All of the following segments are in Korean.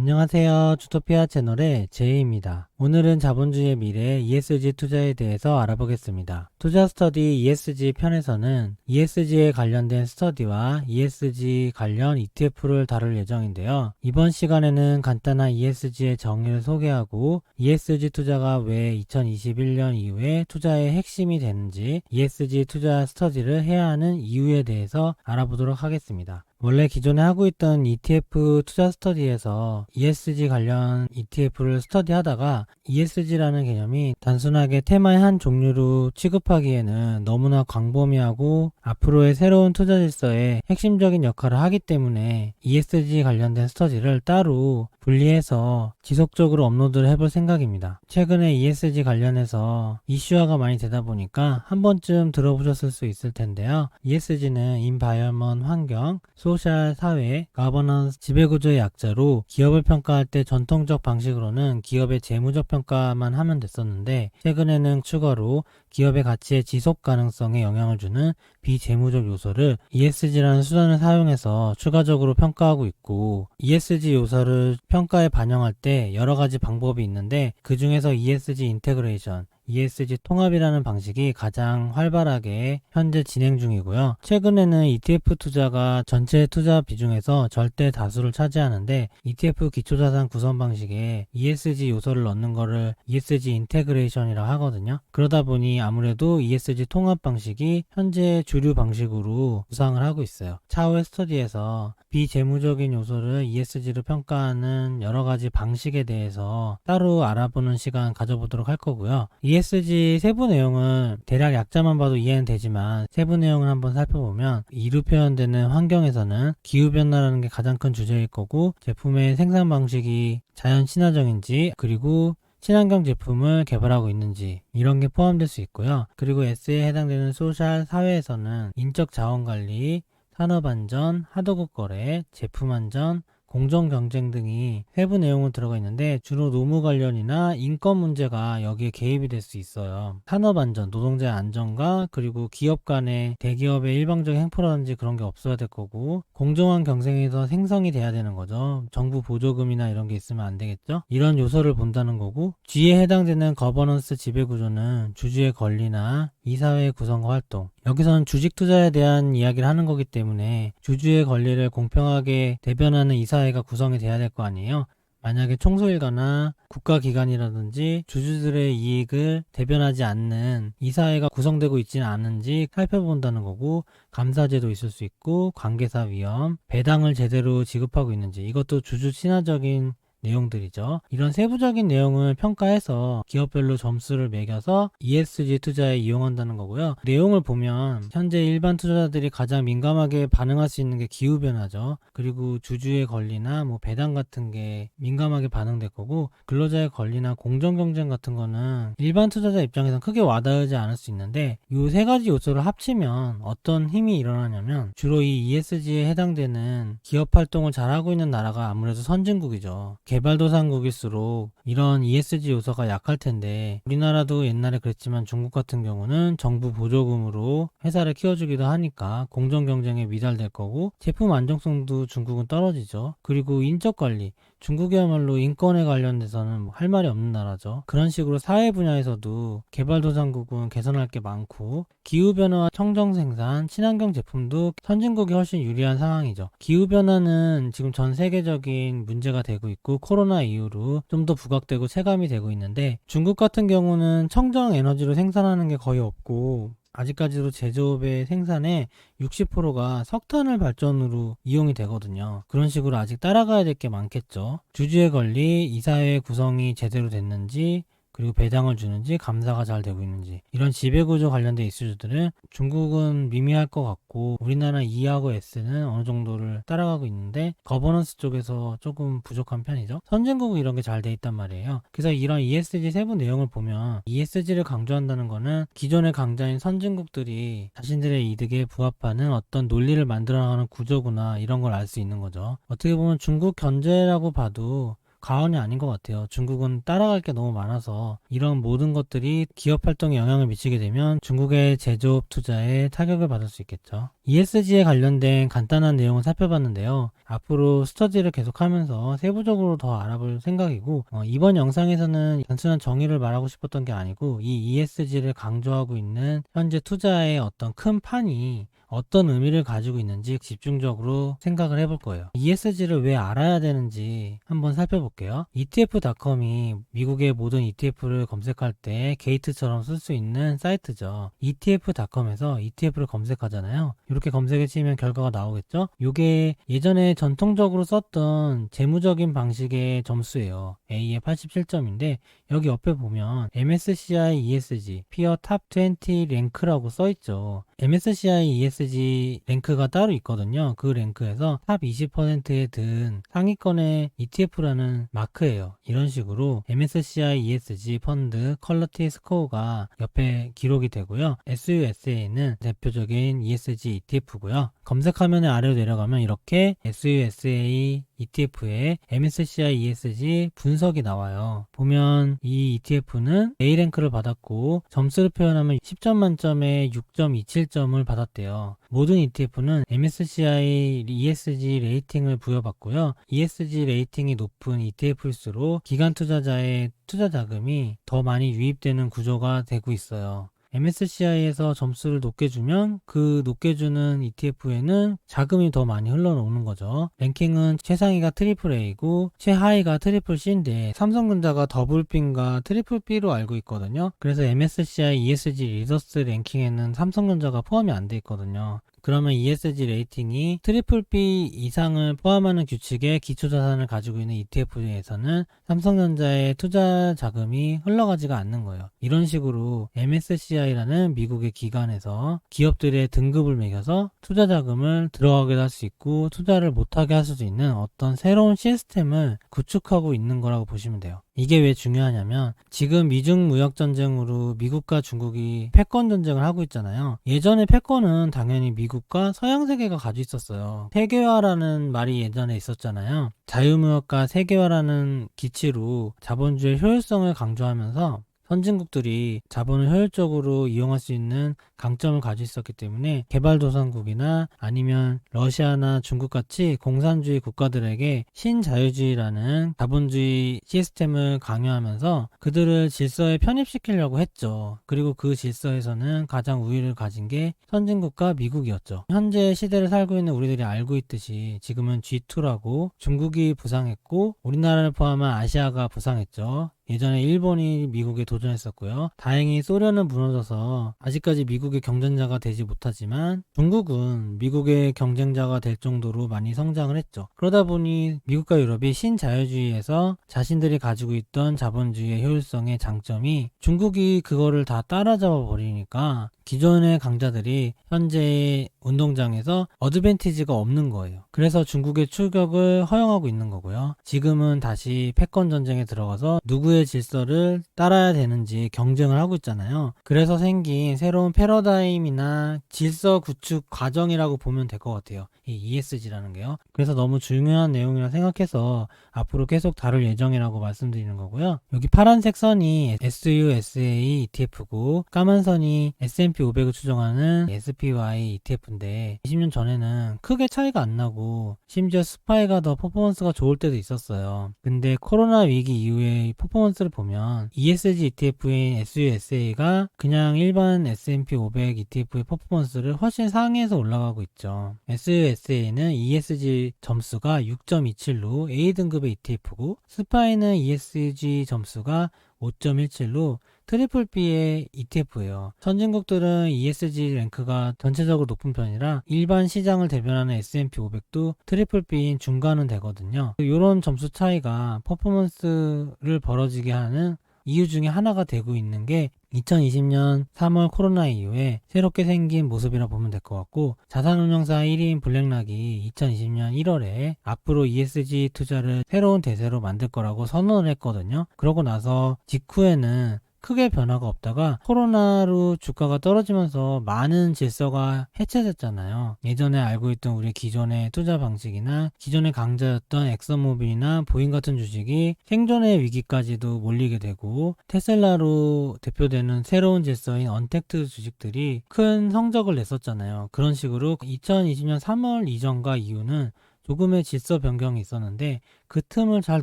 안녕하세요. 주토피아 채널의 제이입니다. 오늘은 자본주의의 미래 ESG 투자에 대해서 알아보겠습니다. 투자 스터디 ESG 편에서는 ESG에 관련된 스터디와 ESG 관련 ETF를 다룰 예정인데요. 이번 시간에는 간단한 ESG의 정의를 소개하고 ESG 투자가 왜 2021년 이후에 투자의 핵심이 되는지, ESG 투자 스터디를 해야 하는 이유에 대해서 알아보도록 하겠습니다. 원래 기존에 하고 있던 ETF 투자 스터디에서 ESG 관련 ETF를 스터디하다가 ESG라는 개념이 단순하게 테마의 한 종류로 취급하기에는 너무나 광범위하고 앞으로의 새로운 투자 질서에 핵심적인 역할을 하기 때문에 ESG 관련된 스터디를 따로 분리해서 지속적으로 업로드를 해볼 생각입니다. 최근에 ESG 관련해서 이슈화가 많이 되다 보니까 한 번쯤 들어보셨을 수 있을 텐데요. ESG는 인바이어먼트 환경, 소셜, 사회, 가버넌스, 지배구조의 약자로 기업을 평가할 때 전통적 방식으로는 기업의 재무적 평가만 하면 됐었는데, 최근에는 추가로 기업의 가치의 지속 가능성에 영향을 주는 비재무적 요소를 ESG라는 수단을 사용해서 추가적으로 평가하고 있고, ESG 요소를 평가에 반영할 때 여러 가지 방법이 있는데, 그 중에서 ESG 인테그레이션, ESG 통합이라는 방식이 가장 활발하게 현재 진행 중이고요. 최근에는 ETF 투자가 전체 투자 비중에서 절대 다수를 차지하는데, ETF 기초자산 구성 방식에 ESG 요소를 넣는 거를 ESG 인테그레이션이라고 하거든요. 그러다 보니 아무래도 ESG 통합 방식이 현재 주류 방식으로 구상을 하고 있어요. 차후의 스터디에서 비재무적인 요소를 ESG로 평가하는 여러 가지 방식에 대해서 따로 알아보는 시간 가져보도록 할 거고요. ESG 세부 내용은 대략 약자만 봐도 이해는 되지만, 세부 내용을 한번 살펴보면 이루 표현되는 환경에서는 기후변화라는 게 가장 큰 주제일 거고, 제품의 생산 방식이 자연 친화적인지, 그리고 친환경 제품을 개발하고 있는지, 이런 게 포함될 수 있고요. 그리고 S에 해당되는 소셜, 사회에서는 인적 자원 관리, 산업안전, 하도급 거래, 제품안전, 공정경쟁 등이 세부 내용은 들어가 있는데, 주로 노무 관련이나 인권 문제가 여기에 개입이 될 수 있어요. 산업안전, 노동자의 안전과 그리고 기업 간의 대기업의 일방적인 행포라든지 그런 게 없어야 될 거고, 공정한 경쟁에서 생성이 돼야 되는 거죠. 정부 보조금이나 이런 게 있으면 안 되겠죠. 이런 요소를 본다는 거고, G에 해당되는 거버넌스 지배구조는 주주의 권리나 이사회의 구성과 활동, 여기서는 주식 투자에 대한 이야기를 하는 거기 때문에 주주의 권리를 공평하게 대변하는 이사회가 구성이 돼야 될 거 아니에요. 만약에 총수일가나 국가기관이라든지 주주들의 이익을 대변하지 않는 이사회가 구성되고 있지는 않은지 살펴본다는 거고, 감사제도 있을 수 있고, 관계사 위험, 배당을 제대로 지급하고 있는지, 이것도 주주 친화적인 내용들이죠. 이런 세부적인 내용을 평가해서 기업별로 점수를 매겨서 ESG 투자에 이용한다는 거고요. 내용을 보면 현재 일반 투자자들이 가장 민감하게 반응할 수 있는 게 기후변화죠. 그리고 주주의 권리나 배당 같은 게 민감하게 반응될 거고, 근로자의 권리나 공정경쟁 같은 거는 일반 투자자 입장에서는 크게 와닿지 않을 수 있는데, 이 세 가지 요소를 합치면 어떤 힘이 일어나냐면, 주로 이 ESG에 해당되는 기업 활동을 잘하고 있는 나라가 아무래도 선진국이죠. 개발도상국일수록 이런 ESG 요소가 약할 텐데, 우리나라도 옛날에 그랬지만 중국 같은 경우는 정부 보조금으로 회사를 키워주기도 하니까 공정 경쟁에 미달될 거고, 제품 안정성도 중국은 떨어지죠. 그리고 인적관리, 중국이야말로 인권에 관련돼서는 할 말이 없는 나라죠. 그런 식으로 사회 분야에서도 개발도상국은 개선할 게 많고, 기후변화와 청정생산, 친환경 제품도 선진국이 훨씬 유리한 상황이죠. 기후변화는 지금 전 세계적인 문제가 되고 있고, 코로나 이후로 좀 더 부각되고 체감이 되고 있는데, 중국 같은 경우는 청정 에너지로 생산하는 게 거의 없고, 아직까지도 제조업의 생산의 60%가 석탄을 발전으로 이용이 되거든요. 그런 식으로 아직 따라가야 될 게 많겠죠. 주주의 권리, 이사회 구성이 제대로 됐는지, 그리고 배당을 주는지, 감사가 잘 되고 있는지, 이런 지배구조 관련된 이슈들은 중국은 미미할 것 같고, 우리나라 E하고 S는 어느 정도를 따라가고 있는데, 거버넌스 쪽에서 조금 부족한 편이죠. 선진국은 이런 게 잘 돼 있단 말이에요. 그래서 이런 ESG 세부 내용을 보면 ESG를 강조한다는 거는 기존의 강자인 선진국들이 자신들의 이득에 부합하는 어떤 논리를 만들어 나가는 구조구나, 이런 걸 알 수 있는 거죠. 어떻게 보면 중국 견제라고 봐도 과언이 아닌 것 같아요. 중국은 따라갈 게 너무 많아서 이런 모든 것들이 기업 활동에 영향을 미치게 되면 중국의 제조업 투자에 타격을 받을 수 있겠죠. ESG에 관련된 간단한 내용을 살펴봤는데요. 앞으로 스터디를 계속하면서 세부적으로 더 알아볼 생각이고, 이번 영상에서는 단순한 정의를 말하고 싶었던 게 아니고 이 ESG를 강조하고 있는 현재 투자의 어떤 큰 판이 어떤 의미를 가지고 있는지 집중적으로 생각을 해볼 거예요. ESG를 왜 알아야 되는지 한번 살펴볼게요. ETF.com이 미국의 모든 ETF를 검색할 때 게이트처럼 쓸 수 있는 사이트죠. ETF.com에서 ETF를 검색하잖아요. 이렇게 검색을 치면 결과가 나오겠죠? 이게 예전에 전통적으로 썼던 재무적인 방식의 점수예요. A의 87점인데 여기 옆에 보면 MSCI ESG 피어 탑 20 랭크라고 써있죠. MSCI ESG 랭크가 따로 있거든요. 그 랭크에서 탑 20%에 든 상위권의 ETF라는 마크예요. 이런 식으로 MSCI ESG 펀드 퀄리티 스코어가 옆에 기록이 되고요. SUSA는 대표적인 ESG ETF고요. 검색 화면의 아래로 내려가면 이렇게 SUSA ETF의 MSCI ESG 분석이 나와요. 보면 이 ETF는 A랭크를 받았고 점수를 표현하면 10점 만점에 6.27점을 받았대요. 모든 ETF는 MSCI ESG 레이팅을 부여받고요. ESG 레이팅이 높은 ETF일수록 기관 투자자의 투자 자금이 더 많이 유입되는 구조가 되고 있어요. MSCI에서 점수를 높게 주면 그 높게 주는 ETF에는 자금이 더 많이 흘러나오는 거죠. 랭킹은 최상위가 트리플 A고 최하위가 트리플 C인데 삼성전자가 더블 B인가 트리플 B로 알고 있거든요. 그래서 MSCI ESG 리더스 랭킹에는 삼성전자가 포함이 안 돼 있거든요. 그러면 ESG 레이팅이 트리플 B 이상을 포함하는 규칙의 기초자산을 가지고 있는 ETF에서는 삼성전자의 투자 자금이 흘러가지가 않는 거예요. 이런 식으로 MSCI라는 미국의 기관에서 기업들의 등급을 매겨서 투자 자금을 들어가게 할 수 있고 투자를 못하게 할 수도 있는 어떤 새로운 시스템을 구축하고 있는 거라고 보시면 돼요. 이게 왜 중요하냐면 지금 미중 무역 전쟁으로 미국과 중국이 패권 전쟁을 하고 있잖아요. 예전에 패권은 당연히 미국과 서양 세계가 가지고 있었어요. 세계화라는 말이 예전에 있었잖아요. 자유무역과 세계화라는 기치로 자본주의 효율성을 강조하면서 선진국들이 자본을 효율적으로 이용할 수 있는 강점을 가지고 있었기 때문에 개발도상국이나 아니면 러시아나 중국같이 공산주의 국가들에게 신자유주의라는 자본주의 시스템을 강요하면서 그들을 질서에 편입시키려고 했죠. 그리고 그 질서에서는 가장 우위를 가진 게 선진국과 미국이었죠. 현재 시대를 살고 있는 우리들이 알고 있듯이 지금은 G2라고 중국이 부상했고 우리나라를 포함한 아시아가 부상했죠. 예전에 일본이 미국에 도전했었고요. 다행히 소련은 무너져서 아직까지 미국의 경쟁자가 되지 못하지만 중국은 미국의 경쟁자가 될 정도로 많이 성장을 했죠. 그러다 보니 미국과 유럽이 신자유주의에서 자신들이 가지고 있던 자본주의의 효율성의 장점이 중국이 그거를 다 따라잡아 버리니까 기존의 강자들이 현재 운동장에서 어드밴티지가 없는 거예요. 그래서 중국의 출격을 허용하고 있는 거고요. 지금은 다시 패권 전쟁에 들어가서 누구의 질서를 따라야 되는지 경쟁을 하고 있잖아요. 그래서 생긴 새로운 패러다임이나 질서 구축 과정이라고 보면 될 것 같아요. 이 ESG라는 게요. 그래서 너무 중요한 내용이라 생각해서 앞으로 계속 다룰 예정이라고 말씀드리는 거고요. 여기 파란색 선이 SUSA ETF고 까만 선이 S&P 500을 추정하는 SPY ETF인데 20년 전에는 크게 차이가 안 나고 심지어 스파이가 더 퍼포먼스가 좋을 때도 있었어요. 근데 코로나 위기 이후에 퍼포먼스를 보면 ESG ETF인 SUSA가 그냥 일반 S&P 500 ETF의 퍼포먼스를 훨씬 상회해서 올라가고 있죠. SUSA는 ESG 점수가 6.27로 A등급의 ETF고 스파이는 ESG 점수가 5.17로 트리플 B의 ETF예요. 선진국들은 ESG 랭크가 전체적으로 높은 편이라 일반 시장을 대변하는 S&P 500도 트리플 B인 중간은 되거든요. 이런 점수 차이가 퍼포먼스를 벌어지게 하는 이유 중에 하나가 되고 있는 게 2020년 3월 코로나 이후에 새롭게 생긴 모습이라 보면 될 것 같고 자산운용사 1위인 블랙락이 2020년 1월에 앞으로 ESG 투자를 새로운 대세로 만들 거라고 선언을 했거든요. 그러고 나서 직후에는 크게 변화가 없다가 코로나로 주가가 떨어지면서 많은 질서가 해체됐잖아요. 예전에 알고 있던 우리 기존의 투자 방식이나 기존의 강자였던 엑슨모빌이나 보잉 같은 주식이 생존의 위기까지도 몰리게 되고, 테슬라로 대표되는 새로운 질서인 언택트 주식들이 큰 성적을 냈었잖아요. 그런 식으로 2020년 3월 이전과 이후는 조금의 질서 변경이 있었는데, 그 틈을 잘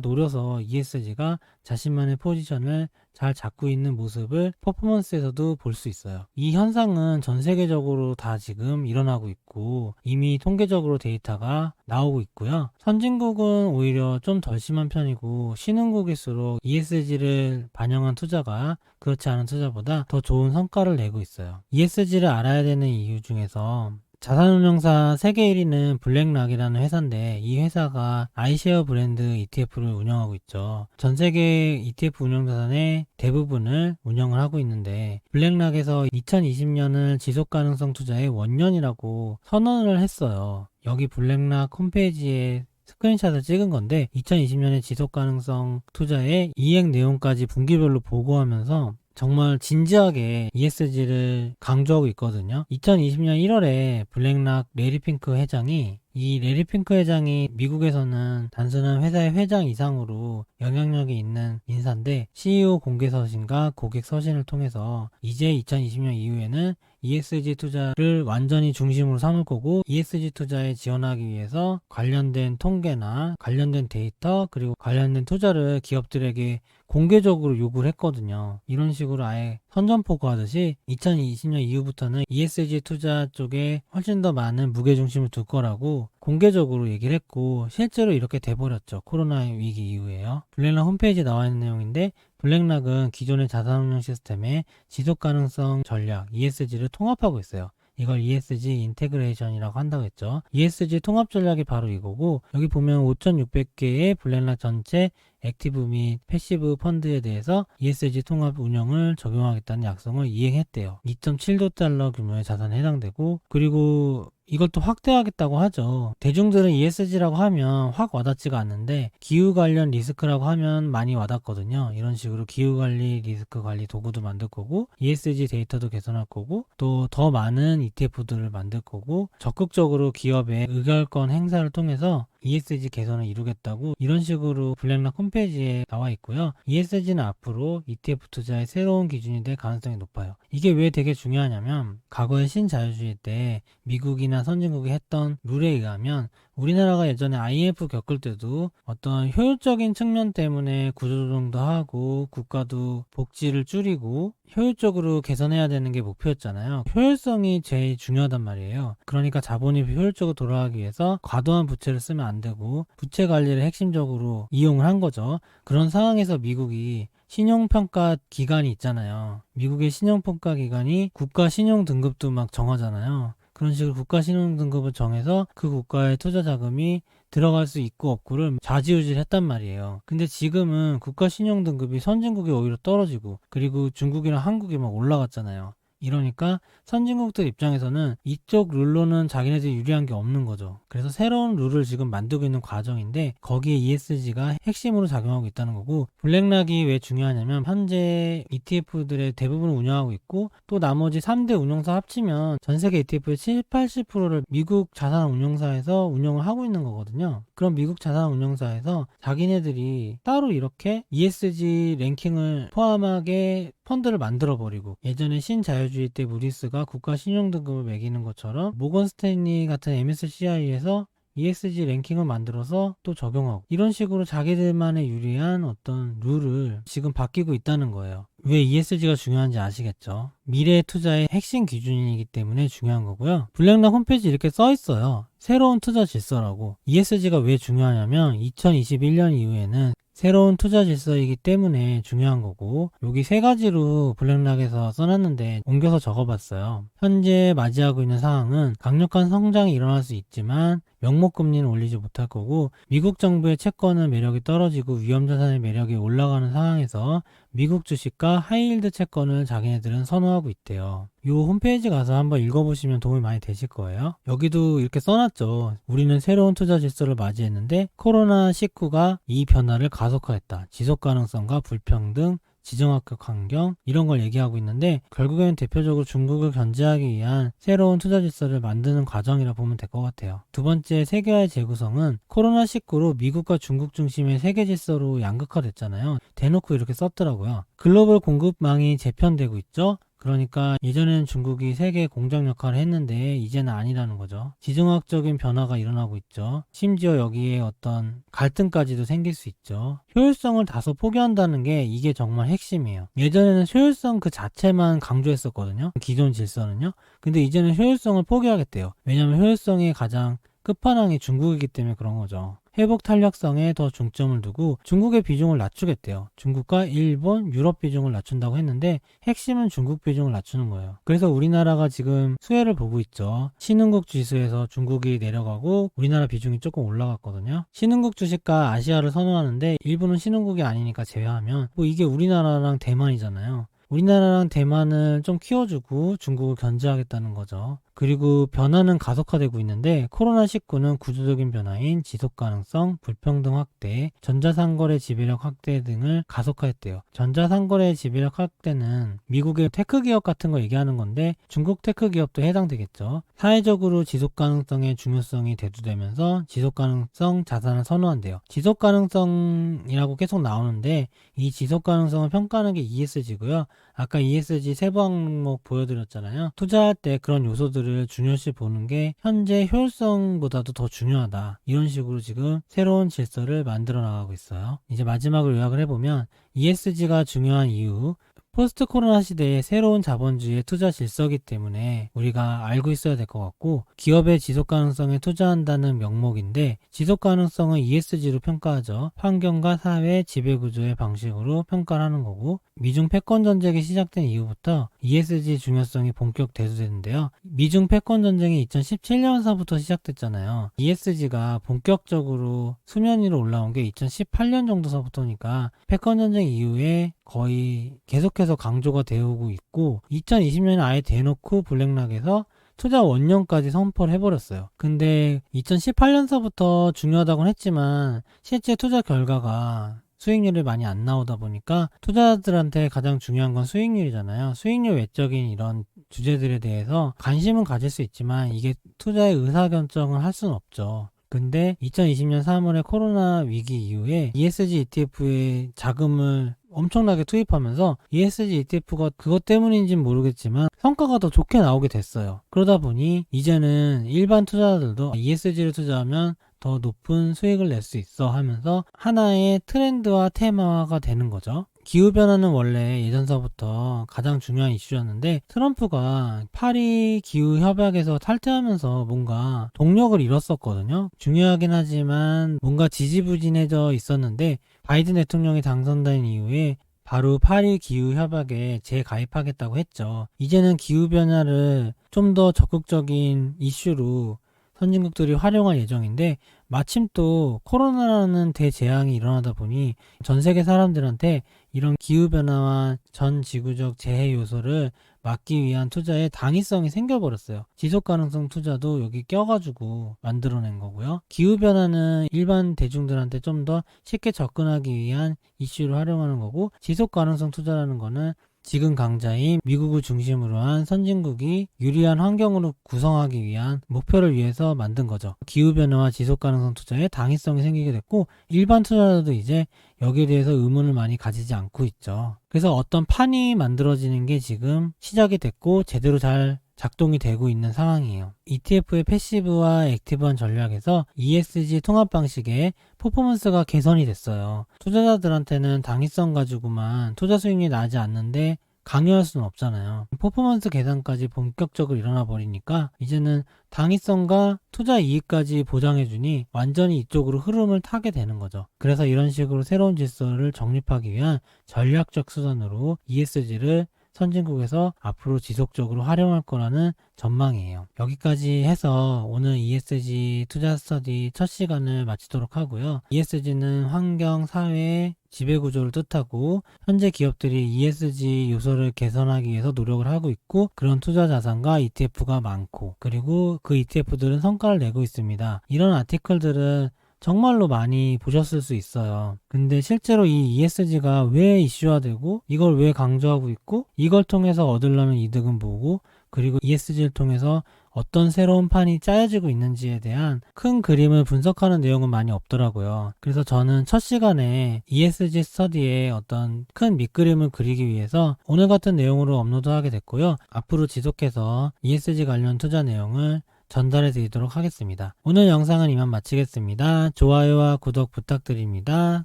노려서 ESG가 자신만의 포지션을 잘 잡고 있는 모습을 퍼포먼스에서도 볼 수 있어요. 이 현상은 전 세계적으로 다 지금 일어나고 있고 이미 통계적으로 데이터가 나오고 있고요. 선진국은 오히려 좀 덜 심한 편이고, 신흥국일수록 ESG를 반영한 투자가 그렇지 않은 투자보다 더 좋은 성과를 내고 있어요. ESG를 알아야 되는 이유 중에서 자산운용사 세계 1위는 블랙락이라는 회사인데, 이 회사가 아이쉐어 브랜드 ETF를 운영하고 있죠. 전 세계 ETF 운용 자산의 대부분을 운영을 하고 있는데, 블랙락에서 2020년을 지속가능성 투자의 원년이라고 선언을 했어요. 여기 블랙락 홈페이지에 스크린샷을 찍은 건데, 2020년의 지속가능성 투자의 이행 내용까지 분기별로 보고하면서 정말 진지하게 ESG를 강조하고 있거든요. 2020년 1월에 블랙락 레리 핑크 회장이, 이 레리 핑크 회장이 미국에서는 단순한 회사의 회장 이상으로 영향력이 있는 인사인데, CEO 공개 서신과 고객 서신을 통해서 이제 2020년 이후에는 ESG 투자를 완전히 중심으로 삼을 거고, ESG 투자에 지원하기 위해서 관련된 통계나 관련된 데이터 그리고 관련된 투자를 기업들에게 공개적으로 요구를 했거든요. 이런 식으로 아예 선전포고하듯이 2020년 이후부터는 ESG 투자 쪽에 훨씬 더 많은 무게중심을 둘 거라고 공개적으로 얘기를 했고, 실제로 이렇게 돼버렸죠. 코로나 위기 이후에요. 블랙락 홈페이지에 나와 있는 내용인데, 블랙락은 기존의 자산운용 시스템의 지속가능성 전략 ESG를 통합하고 있어요. 이걸 ESG 인테그레이션이라고 한다고 했죠. ESG 통합 전략이 바로 이거고, 여기 보면 5,600개의 블랙락 전체 액티브 및 패시브 펀드에 대해서 ESG 통합 운영을 적용하겠다는 약속을 이행했대요. 2.7조 달러 규모의 자산에 해당되고, 그리고 이것도 확대하겠다고 하죠. 대중들은 ESG라고 하면 확 와닿지가 않는데, 기후 관련 리스크라고 하면 많이 와닿거든요. 이런 식으로 기후 관리, 리스크 관리 도구도 만들 거고, ESG 데이터도 개선할 거고, 또 더 많은 ETF들을 만들 거고, 적극적으로 기업의 의결권 행사를 통해서 ESG 개선을 이루겠다고 이런 식으로 블랙락 홈페이지에 나와 있고요. ESG는 앞으로 ETF 투자의 새로운 기준이 될 가능성이 높아요. 이게 왜 되게 중요하냐면, 과거의 신자유주의 때 미국이나 선진국이 했던 룰에 의하면 우리나라가 예전에 IMF 겪을 때도 어떤 효율적인 측면 때문에 구조조정도 하고 국가도 복지를 줄이고 효율적으로 개선해야 되는 게 목표였잖아요. 효율성이 제일 중요하단 말이에요. 그러니까 자본이 효율적으로 돌아가기 위해서 과도한 부채를 쓰면 안 되고, 부채 관리를 핵심적으로 이용을 한 거죠. 그런 상황에서 미국이 신용평가 기관이 있잖아요. 미국의 신용평가 기관이 국가 신용 등급도 막 정하잖아요. 그런 식으로 국가 신용 등급을 정해서 그 국가의 투자 자금이 들어갈 수 있고 없고를 좌지우지를 했단 말이에요. 근데 지금은 국가 신용 등급이 선진국이 오히려 떨어지고, 그리고 중국이랑 한국이 막 올라갔잖아요. 이러니까 선진국들 입장에서는 이쪽 룰로는 자기네들이 유리한 게 없는 거죠. 그래서 새로운 룰을 지금 만들고 있는 과정인데, 거기에 ESG가 핵심으로 작용하고 있다는 거고, 블랙락이 왜 중요하냐면 현재 ETF들의 대부분을 운영하고 있고, 또 나머지 3대 운용사 합치면 전 세계 ETF의 70, 80%를 미국 자산운용사에서 운영을 하고 있는 거거든요. 그럼 미국 자산운용사에서 자기네들이 따로 이렇게 ESG 랭킹을 포함하게 펀드를 만들어버리고, 예전에 신자유주의 때 무디스가 국가 신용등급을 매기는 것처럼 모건 스탠리 같은 MSCI에서 ESG 랭킹을 만들어서 또 적용하고, 이런 식으로 자기들만의 유리한 어떤 룰을 지금 바뀌고 있다는 거예요. 왜 ESG가 중요한지 아시겠죠? 미래 투자의 핵심 기준이기 때문에 중요한 거고요. 블랙락 홈페이지 이렇게 써 있어요. 새로운 투자 질서라고. ESG가 왜 중요하냐면 2021년 이후에는 새로운 투자 질서이기 때문에 중요한 거고, 여기 세 가지로 블랙락에서 써놨는데 옮겨서 적어봤어요. 현재 맞이하고 있는 상황은 강력한 성장이 일어날 수 있지만 명목금리는 올리지 못할 거고, 미국 정부의 채권은 매력이 떨어지고 위험자산의 매력이 올라가는 상황에서 미국 주식과 하이힐드 채권을 자기네들은 선호하고 있대요. 이 홈페이지 가서 한번 읽어보시면 도움이 많이 되실 거예요. 여기도 이렇게 써놨죠. 우리는 새로운 투자 질서를 맞이했는데 코로나19가 이 변화를 가속화했다. 지속가능성과 불평등, 지정학적 환경 이런 걸 얘기하고 있는데 결국에는 대표적으로 중국을 견제하기 위한 새로운 투자 질서를 만드는 과정이라 보면 될 것 같아요. 두 번째 세계화의 재구성은 코로나19로 미국과 중국 중심의 세계 질서로 양극화됐잖아요. 대놓고 이렇게 썼더라고요. 글로벌 공급망이 재편되고 있죠. 그러니까 예전에는 중국이 세계 공장 역할을 했는데 이제는 아니라는 거죠. 지정학적인 변화가 일어나고 있죠. 심지어 여기에 어떤 갈등까지도 생길 수 있죠. 효율성을 다소 포기한다는 게 이게 정말 핵심이에요. 예전에는 효율성 그 자체만 강조했었거든요. 기존 질서는요. 근데 이제는 효율성을 포기하겠대요. 왜냐하면 효율성이 가장 끝판왕이 중국이기 때문에 그런 거죠. 회복 탄력성에 더 중점을 두고 중국의 비중을 낮추겠대요. 중국과 일본, 유럽 비중을 낮춘다고 했는데 핵심은 중국 비중을 낮추는 거예요. 그래서 우리나라가 지금 수혜를 보고 있죠. 신흥국 지수에서 중국이 내려가고 우리나라 비중이 조금 올라갔거든요. 신흥국 주식과 아시아를 선호하는데 일본은 신흥국이 아니니까 제외하면 뭐 이게 우리나라랑 대만이잖아요. 우리나라랑 대만을 좀 키워주고 중국을 견제하겠다는 거죠. 그리고 변화는 가속화되고 있는데 코로나19는 구조적인 변화인 지속가능성, 불평등 확대, 전자상거래 지배력 확대 등을 가속화했대요. 전자상거래 지배력 확대는 미국의 테크기업 같은 거 얘기하는 건데 중국 테크기업도 해당되겠죠. 사회적으로 지속가능성의 중요성이 대두되면서 지속가능성 자산을 선호한대요. 지속가능성이라고 계속 나오는데 이 지속가능성을 평가하는 게 ESG고요. 아까 ESG 세부 항목 보여드렸잖아요. 투자할 때 그런 요소들을 중요시 보는 게 현재 효율성보다도 더 중요하다. 이런 식으로 지금 새로운 질서를 만들어 나가고 있어요. 이제 마지막으로 요약을 해보면 ESG가 중요한 이유, 포스트 코로나 시대의 새로운 자본주의의 투자 질서이기 때문에 우리가 알고 있어야 될 것 같고 기업의 지속가능성에 투자한다는 명목인데 지속가능성은 ESG로 평가하죠. 환경과 사회, 지배구조의 방식으로 평가를 하는 거고 미중 패권 전쟁이 시작된 이후부터 ESG 중요성이 본격 대두되는데요. 미중 패권 전쟁이 2017년서부터 시작됐잖아요. ESG가 본격적으로 수면 위로 올라온 게 2018년 정도서부터니까 패권 전쟁 이후에 거의 계속해서 강조가 되고 있고 2020년에 아예 대놓고 블랙락에서 투자 원년까지 선포를 해버렸어요. 근데 2018년서부터 중요하다고는 했지만 실제 투자 결과가 수익률이 많이 안 나오다 보니까 투자자들한테 가장 중요한 건 수익률이잖아요. 수익률 외적인 이런 주제들에 대해서 관심은 가질 수 있지만 이게 투자의 의사결정을 할 수는 없죠. 근데 2020년 3월에 코로나 위기 이후에 ESG ETF에 자금을 엄청나게 투입하면서 ESG ETF가 그것 때문인지는 모르겠지만 성과가 더 좋게 나오게 됐어요. 그러다 보니 이제는 일반 투자자들도 ESG를 투자하면 더 높은 수익을 낼 수 있어 하면서 하나의 트렌드와 테마화가 되는 거죠. 기후변화는 원래 예전서부터 가장 중요한 이슈였는데 트럼프가 파리 기후협약에서 탈퇴하면서 뭔가 동력을 잃었었거든요. 중요하긴 하지만 뭔가 지지부진해져 있었는데 바이든 대통령이 당선된 이후에 바로 파리 기후협약에 재가입하겠다고 했죠. 이제는 기후변화를 좀 더 적극적인 이슈로 선진국들이 활용할 예정인데 마침 또 코로나라는 대재앙이 일어나다 보니 전 세계 사람들한테 이런 기후변화와 전 지구적 재해 요소를 막기 위한 투자에 당위성이 생겨버렸어요. 지속가능성 투자도 여기 껴가지고 만들어낸 거고요. 기후변화는 일반 대중들한테 좀 더 쉽게 접근하기 위한 이슈를 활용하는 거고 지속가능성 투자라는 거는 지금 강자인 미국을 중심으로 한 선진국이 유리한 환경으로 구성하기 위한 목표를 위해서 만든 거죠. 기후변화와 지속가능성 투자에 당위성이 생기게 됐고 일반 투자자도 이제 여기에 대해서 의문을 많이 가지지 않고 있죠. 그래서 어떤 판이 만들어지는 게 지금 시작이 됐고 제대로 잘 작동이 되고 있는 상황이에요. ETF의 패시브와 액티브한 전략에서 ESG 통합 방식의 퍼포먼스가 개선이 됐어요. 투자자들한테는 당위성 가지고만 투자 수익률이 나지 않는데 강요할 수는 없잖아요. 퍼포먼스 개선까지 본격적으로 일어나 버리니까 이제는 당위성과 투자 이익까지 보장해주니 완전히 이쪽으로 흐름을 타게 되는 거죠. 그래서 이런 식으로 새로운 질서를 정립하기 위한 전략적 수단으로 ESG를 선진국에서 앞으로 지속적으로 활용할 거라는 전망이에요. 여기까지 해서 오늘 ESG 투자 스터디 첫 시간을 마치도록 하고요. ESG는 환경, 사회, 지배구조를 뜻하고 현재 기업들이 ESG 요소를 개선하기 위해서 노력을 하고 있고 그런 투자 자산과 ETF가 많고 그리고 그 ETF들은 성과를 내고 있습니다. 이런 아티클들은 정말로 많이 보셨을 수 있어요. 근데 실제로 이 ESG가 왜 이슈화되고 이걸 왜 강조하고 있고 이걸 통해서 얻으려는 이득은 뭐고 그리고 ESG를 통해서 어떤 새로운 판이 짜여지고 있는지에 대한 큰 그림을 분석하는 내용은 많이 없더라고요. 그래서 저는 첫 시간에 ESG 스터디의 어떤 큰 밑그림을 그리기 위해서 오늘 같은 내용으로 업로드하게 됐고요. 앞으로 지속해서 ESG 관련 투자 내용을 전달해 드리도록 하겠습니다. 오늘 영상은 이만 마치겠습니다. 좋아요와 구독 부탁드립니다.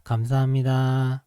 감사합니다.